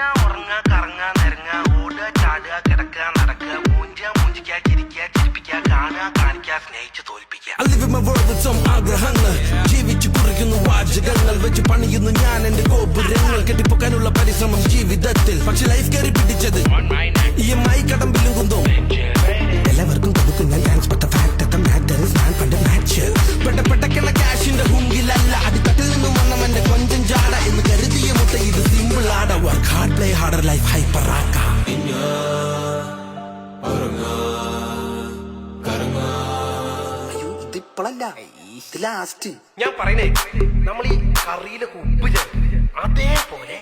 തിന്നാ ഉറങ്ങാ കറങ്ങാ നിരങ്ങാ ഓടുക ചാടുക കിടക്കുക നടക്കുക മൂഞ്ചുക മൂഞ്ചിക്കുക ചിരിക്കുക ചിരിപ്പിക്കുക കാണുക കാണിക്കുക സ്നേഹിച്ച് തോൽപ്പിക്കുക. ആഗ്രഹങ്ങൾ ജീവിച്ചു കുറിക്കുന്നു വാചകങ്ങൾ വെച്ച് പണിയുന്നു ഞാൻ എന്റെ ഗോപുരങ്ങൾ കെട്ടിപ്പൊക്കാനുള്ള പരിശ്രമം ജീവിതത്തിൽ. പക്ഷെ ലൈഫ് കയറി പിടിച്ചത് EMI കടമ്പിലും കുന്തോ. എല്ലാവർക്കും കൊടുക്കും ഞാൻ thanks but the fact that matter is man fund match. പെട്ടക്കെന്ന ക്യാഷിന്റെ ഹുങ്കിലല്ല അടിത്തട്ടിൽ നിന്നും വന്നവന്റെ കൊഞ്ചം ജാട എന്ന് കരുതിയ മുട്ട ഇത് സിമ്പിൾ ആട. Work hard play harder life hyper ആക്കാം. ഇതിപ്പോഴല്ല ലാസ്റ്റ് ഞാൻ പറയുന്നേ നമ്മൾ ഈ കറിയിലൊക്കെ ഉപ്പ് ചേർക്കും അതേപോലെ